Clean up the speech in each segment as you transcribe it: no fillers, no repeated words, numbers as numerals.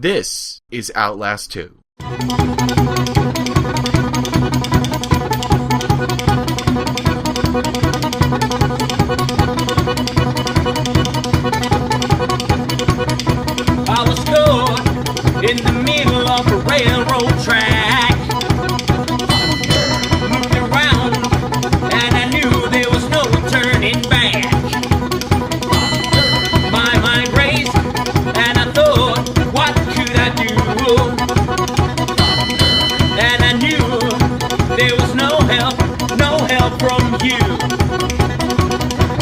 This is Outlast 2. I was caught in the middle of a railroad track. Moved around and I knew there was no turning back. My mind raced and I thought, what could I do? And I knew there was no help from you.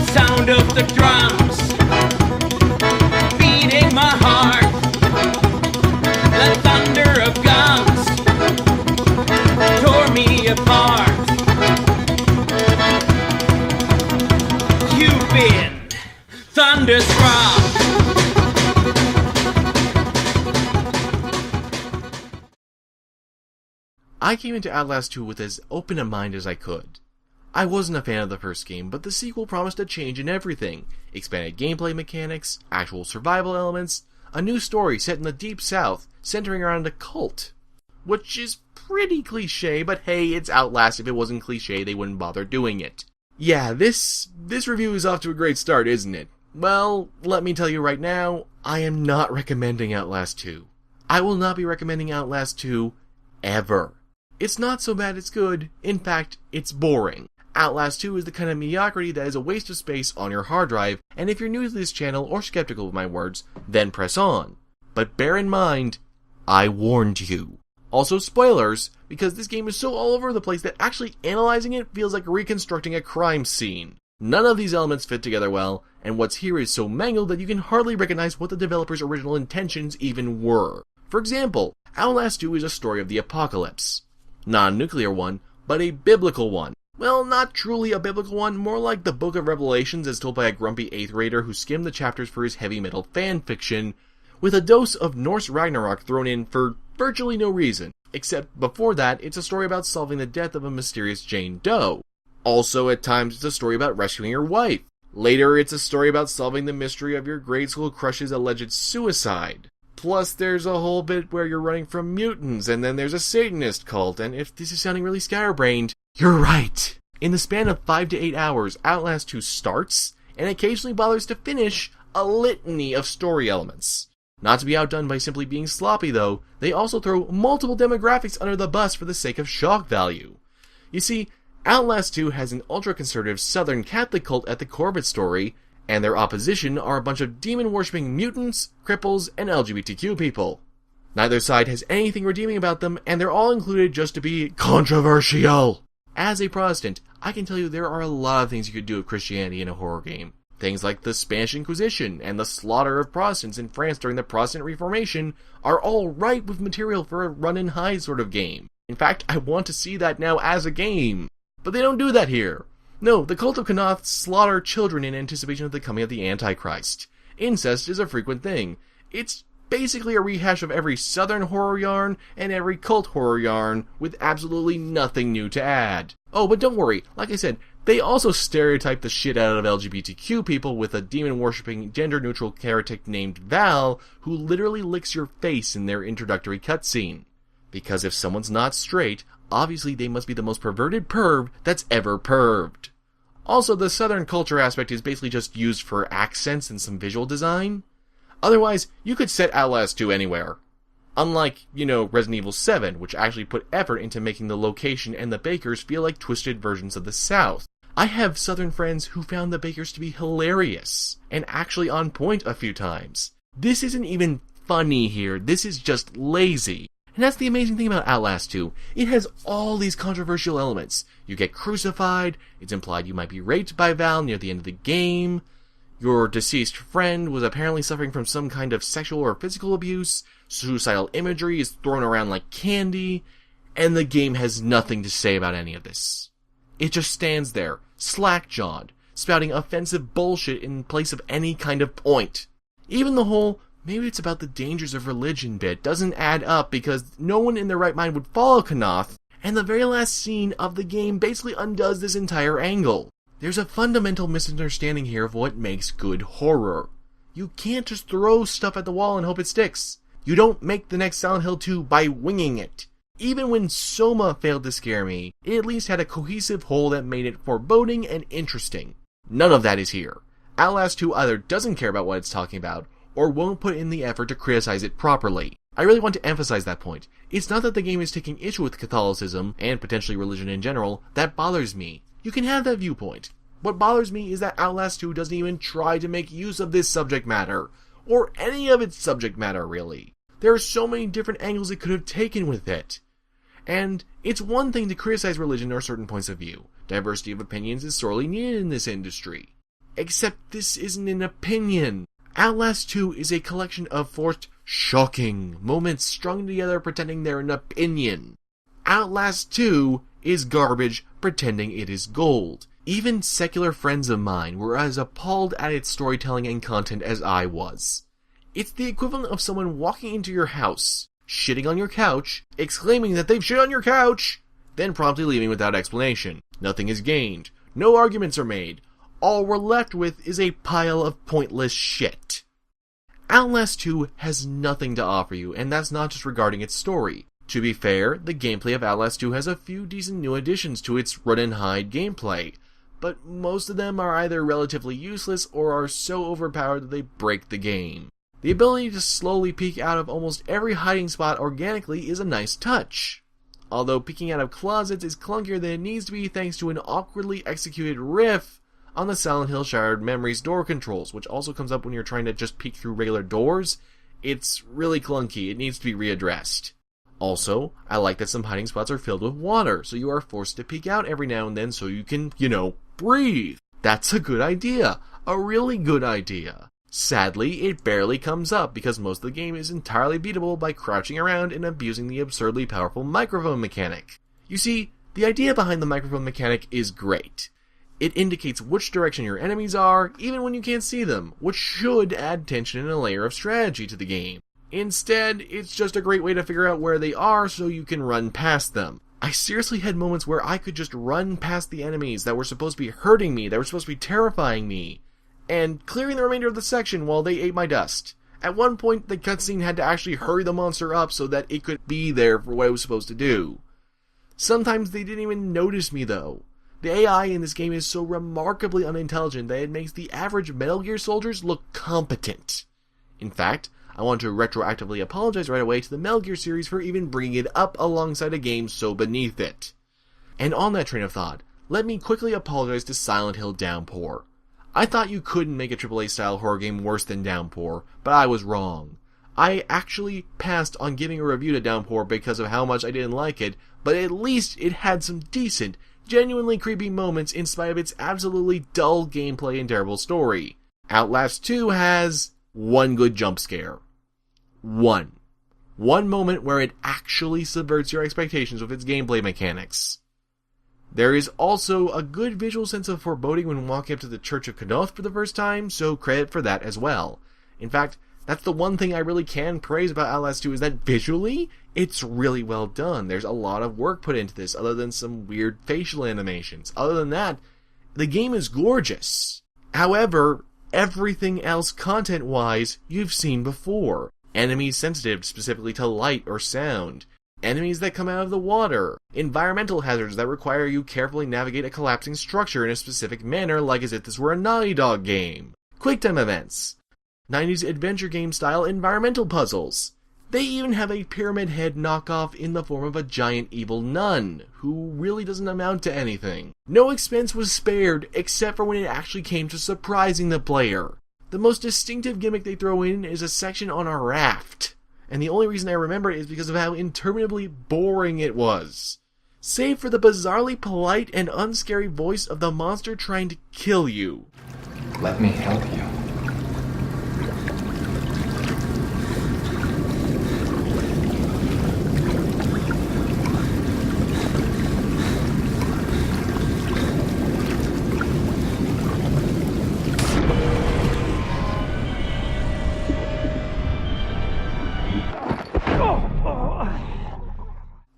Sound of the drums beating my heart, the thunder of guns tore me apart. You've been thunderstruck. I came into Outlast 2 with as open a mind as I could. I wasn't a fan of the first game, but the sequel promised a change in everything. Expanded gameplay mechanics, actual survival elements, a new story set in the Deep South, centering around a cult. Which is pretty cliche, but hey, it's Outlast. If it wasn't cliche, they wouldn't bother doing it. Yeah, this review is off to a great start, isn't it? Well, let me tell you right now, I am not recommending Outlast 2. I will not be recommending Outlast 2 ever. It's not so bad it's good. In fact, it's boring. Outlast 2 is the kind of mediocrity that is a waste of space on your hard drive, and if you're new to this channel or skeptical of my words, then press on. But bear in mind, I warned you. Also spoilers, because this game is so all over the place that actually analyzing it feels like reconstructing a crime scene. None of these elements fit together well, and what's here is so mangled that you can hardly recognize what the developers' original intentions even were. For example, Outlast 2 is a story of the apocalypse. Not a nuclear one, but a biblical one. Well, not truly a biblical one, more like the Book of Revelations as told by a grumpy 8th grader who skimmed the chapters for his heavy metal fanfiction, with a dose of Norse Ragnarok thrown in for virtually no reason, except before that it's a story about solving the death of a mysterious Jane Doe. Also, at times it's a story about rescuing your wife. Later, it's a story about solving the mystery of your grade school crush's alleged suicide. Plus, there's a whole bit where you're running from mutants, and then there's a Satanist cult, and if this is sounding really scatterbrained, you're right! In the span of 5 to 8 hours, Outlast 2 starts, and occasionally bothers to finish, a litany of story elements. Not to be outdone by simply being sloppy, though, they also throw multiple demographics under the bus for the sake of shock value. You see, Outlast 2 has an ultra-conservative Southern Catholic cult at the core of its story, and their opposition are a bunch of demon-worshipping mutants, cripples, and LGBTQ people. Neither side has anything redeeming about them, and they're all included just to be controversial. As a Protestant, I can tell you there are a lot of things you could do with Christianity in a horror game. Things like the Spanish Inquisition and the slaughter of Protestants in France during the Protestant Reformation are all ripe with material for a run-and-hide sort of game. In fact, I want to see that now as a game. But they don't do that here. No, the cult of Kanath slaughter children in anticipation of the coming of the Antichrist. Incest is a frequent thing. It's basically a rehash of every Southern horror yarn and every cult horror yarn with absolutely nothing new to add. Oh, but don't worry, like I said, they also stereotype the shit out of LGBTQ people with a demon-worshipping, gender-neutral heretic named Val who literally licks your face in their introductory cutscene. Because if someone's not straight, obviously they must be the most perverted perv that's ever perved. Also, the Southern culture aspect is basically just used for accents and some visual design. Otherwise, you could set Outlast 2 anywhere. Unlike, Resident Evil 7, which actually put effort into making the location and the Bakers feel like twisted versions of the South. I have Southern friends who found the Bakers to be hilarious, and actually on point a few times. This isn't even funny here, this is just lazy. And that's the amazing thing about Outlast 2. It has all these controversial elements. You get crucified, it's implied you might be raped by Val near the end of the game, your deceased friend was apparently suffering from some kind of sexual or physical abuse, suicidal imagery is thrown around like candy, and the game has nothing to say about any of this. It just stands there, slack-jawed, spouting offensive bullshit in place of any kind of point. Even the whole, maybe it's about the dangers of religion bit doesn't add up because no one in their right mind would follow Kanath, and the very last scene of the game basically undoes this entire angle. There's a fundamental misunderstanding here of what makes good horror. You can't just throw stuff at the wall and hope it sticks. You don't make the next Silent Hill 2 by winging it. Even when Soma failed to scare me, it at least had a cohesive whole that made it foreboding and interesting. None of that is here. Outlast 2 either doesn't care about what it's talking about, or won't put in the effort to criticize it properly. I really want to emphasize that point. It's not that the game is taking issue with Catholicism, and potentially religion in general, that bothers me. You can have that viewpoint. What bothers me is that Outlast 2 doesn't even try to make use of this subject matter, or any of its subject matter really. There are so many different angles it could have taken with it. And it's one thing to criticize religion or certain points of view. Diversity of opinions is sorely needed in this industry. Except this isn't an opinion. Outlast 2 is a collection of forced, shocking moments strung together pretending they're an opinion. Outlast 2 is garbage pretending it is gold. Even secular friends of mine were as appalled at its storytelling and content as I was. It's the equivalent of someone walking into your house, shitting on your couch, exclaiming that they've shit on your couch, then promptly leaving without explanation. Nothing is gained. No arguments are made. All we're left with is a pile of pointless shit. Outlast 2 has nothing to offer you, and that's not just regarding its story. To be fair, the gameplay of Outlast 2 has a few decent new additions to its run and hide gameplay, but most of them are either relatively useless or are so overpowered that they break the game. The ability to slowly peek out of almost every hiding spot organically is a nice touch. Although peeking out of closets is clunkier than it needs to be thanks to an awkwardly executed riff on the Silent Hill Shattered Memories door controls, which also comes up when you're trying to just peek through regular doors. It's really clunky, it needs to be readdressed. Also, I like that some hiding spots are filled with water, so you are forced to peek out every now and then so you can, breathe. That's a good idea. A really good idea. Sadly, it barely comes up because most of the game is entirely beatable by crouching around and abusing the absurdly powerful microphone mechanic. You see, the idea behind the microphone mechanic is great. It indicates which direction your enemies are, even when you can't see them, which should add tension and a layer of strategy to the game. Instead, it's just a great way to figure out where they are so you can run past them. I seriously had moments where I could just run past the enemies that were supposed to be hurting me, that were supposed to be terrifying me, and clearing the remainder of the section while they ate my dust. At one point, the cutscene had to actually hurry the monster up so that it could be there for what it was supposed to do. Sometimes they didn't even notice me though. The AI in this game is so remarkably unintelligent that it makes the average Metal Gear soldiers look competent. In fact, I want to retroactively apologize right away to the Metal Gear series for even bringing it up alongside a game so beneath it. And on that train of thought, let me quickly apologize to Silent Hill Downpour. I thought you couldn't make a AAA style horror game worse than Downpour, but I was wrong. I actually passed on giving a review to Downpour because of how much I didn't like it, but at least it had some decent, genuinely creepy moments in spite of its absolutely dull gameplay and terrible story. Outlast 2 has one good jump scare. One moment where it actually subverts your expectations with its gameplay mechanics. There is also a good visual sense of foreboding when walking up to the Church of Kanoth for the first time, so credit for that as well. In fact, that's the one thing I really can praise about Outlast 2 is that visually, it's really well done. There's a lot of work put into this, other than some weird facial animations. Other than that, the game is gorgeous. However, everything else content-wise, you've seen before. Enemies sensitive specifically to light or sound. Enemies that come out of the water. Environmental hazards that require you carefully navigate a collapsing structure in a specific manner like as if this were a Naughty Dog game. QuickTime events. 90s adventure game style environmental puzzles. They even have a Pyramid Head knockoff in the form of a giant evil nun, who really doesn't amount to anything. No expense was spared except for when it actually came to surprising the player. The most distinctive gimmick they throw in is a section on a raft, and the only reason I remember it is because of how interminably boring it was. Save for the bizarrely polite and unscary voice of the monster trying to kill you. Let me help you.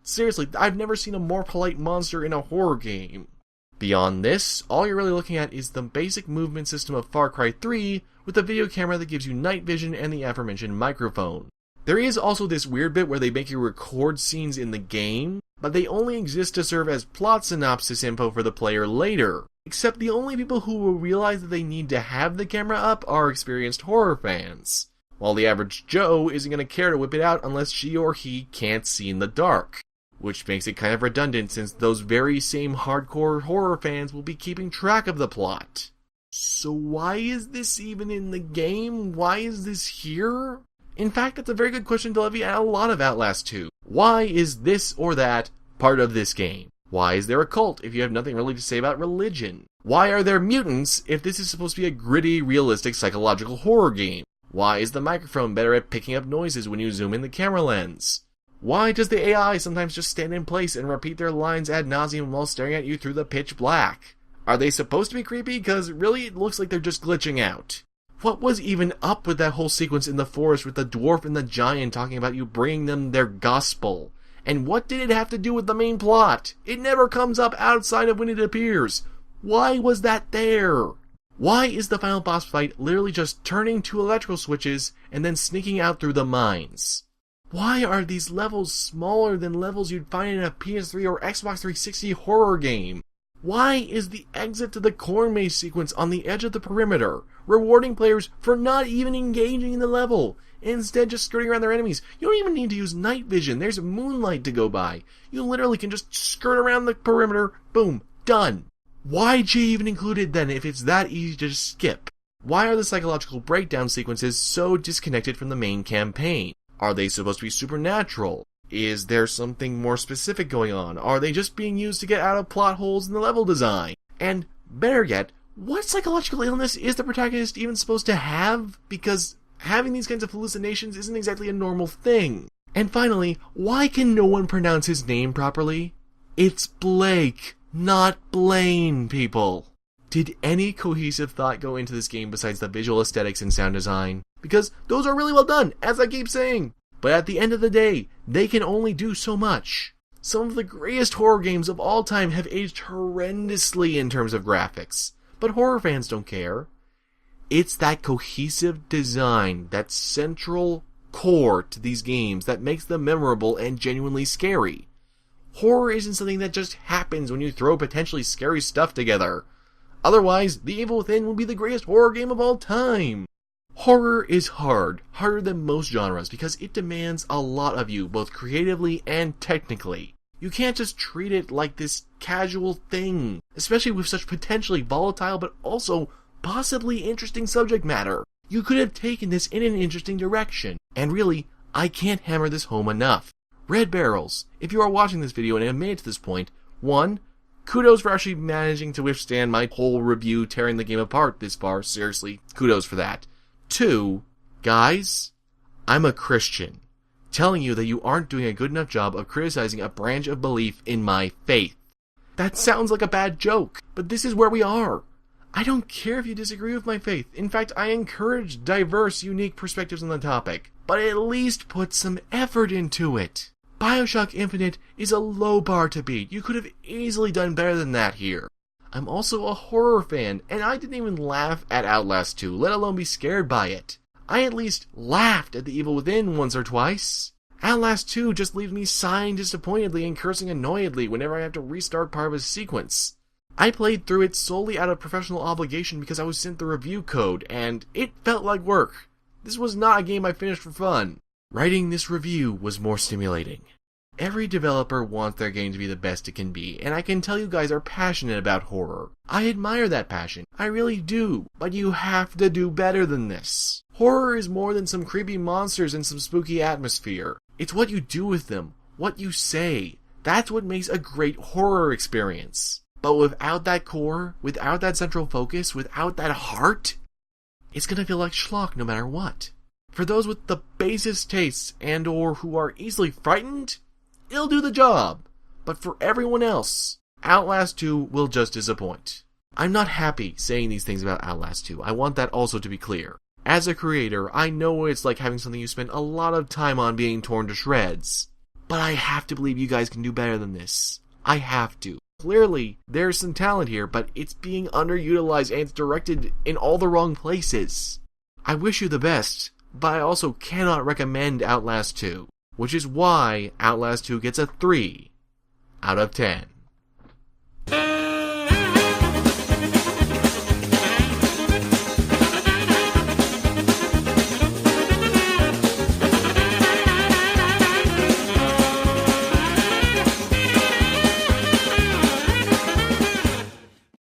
Seriously, I've never seen a more polite monster in a horror game. Beyond this, all you're really looking at is the basic movement system of Far Cry 3 with a video camera that gives you night vision and the aforementioned microphone. There is also this weird bit where they make you record scenes in the game, but they only exist to serve as plot synopsis info for the player later. Except the only people who will realize that they need to have the camera up are experienced horror fans, while the average Joe isn't going to care to whip it out unless she or he can't see in the dark. Which makes it kind of redundant since those very same hardcore horror fans will be keeping track of the plot. So why is this even in the game? Why is this here? In fact, that's a very good question to levy at a lot of Outlast 2. Why is this or that part of this game? Why is there a cult if you have nothing really to say about religion? Why are there mutants if this is supposed to be a gritty, realistic, psychological horror game? Why is the microphone better at picking up noises when you zoom in the camera lens? Why does the AI sometimes just stand in place and repeat their lines ad nauseum while staring at you through the pitch black? Are they supposed to be creepy? Because really it looks like they're just glitching out. What was even up with that whole sequence in the forest with the dwarf and the giant talking about you bringing them their gospel? And what did it have to do with the main plot? It never comes up outside of when it appears. Why was that there? Why is the final boss fight literally just turning two electrical switches and then sneaking out through the mines? Why are these levels smaller than levels you'd find in a PS3 or Xbox 360 horror game? Why is the exit to the corn maze sequence on the edge of the perimeter, rewarding players for not even engaging in the level, instead just skirting around their enemies? You don't even need to use night vision, there's moonlight to go by. You literally can just skirt around the perimeter, boom, done. Why'd you even include it then if it's that easy to just skip? Why are the psychological breakdown sequences so disconnected from the main campaign? Are they supposed to be supernatural? Is there something more specific going on? Are they just being used to get out of plot holes in the level design? And better yet, what psychological illness is the protagonist even supposed to have? Because having these kinds of hallucinations isn't exactly a normal thing. And finally, why can no one pronounce his name properly? It's Blake, not Blaine, people. Did any cohesive thought go into this game besides the visual aesthetics and sound design? Because those are really well done, as I keep saying. But at the end of the day, they can only do so much. Some of the greatest horror games of all time have aged horrendously in terms of graphics. But horror fans don't care. It's that cohesive design, that central core to these games that makes them memorable and genuinely scary. Horror isn't something that just happens when you throw potentially scary stuff together. Otherwise, The Evil Within would be the greatest horror game of all time. Horror is harder than most genres because it demands a lot of you, both creatively and technically. You can't just treat it like this casual thing, especially with such potentially volatile but also possibly interesting subject matter. You could have taken this in an interesting direction, and really, I can't hammer this home enough. Red Barrels, if you are watching this video and have made it to this point, 1. Kudos for actually managing to withstand my whole review tearing the game apart this far, seriously, kudos for that. 2, guys, I'm a Christian, telling you that you aren't doing a good enough job of criticizing a branch of belief in my faith. That sounds like a bad joke, but this is where we are. I don't care if you disagree with my faith. In fact, I encourage diverse, unique perspectives on the topic, but at least put some effort into it. BioShock Infinite is a low bar to beat. You could have easily done better than that here. I'm also a horror fan, and I didn't even laugh at Outlast 2, let alone be scared by it. I at least laughed at The Evil Within once or twice. Outlast 2 just leaves me sighing disappointedly and cursing annoyedly whenever I have to restart part of a sequence. I played through it solely out of professional obligation because I was sent the review code, and it felt like work. This was not a game I finished for fun. Writing this review was more stimulating. Every developer wants their game to be the best it can be, and I can tell you guys are passionate about horror. I admire that passion, I really do, but you have to do better than this. Horror is more than some creepy monsters and some spooky atmosphere. It's what you do with them, what you say. That's what makes a great horror experience. But without that core, without that central focus, without that heart, it's gonna feel like schlock no matter what. For those with the basest tastes and or who are easily frightened, it'll do the job. But for everyone else, Outlast 2 will just disappoint. I'm not happy saying these things about Outlast 2. I want that also to be clear. As a creator, I know what it's like having something you spend a lot of time on being torn to shreds. But I have to believe you guys can do better than this. I have to. Clearly, there's some talent here, but it's being underutilized and it's directed in all the wrong places. I wish you the best, but I also cannot recommend Outlast 2, which is why Outlast 2 gets a 3 out of 10.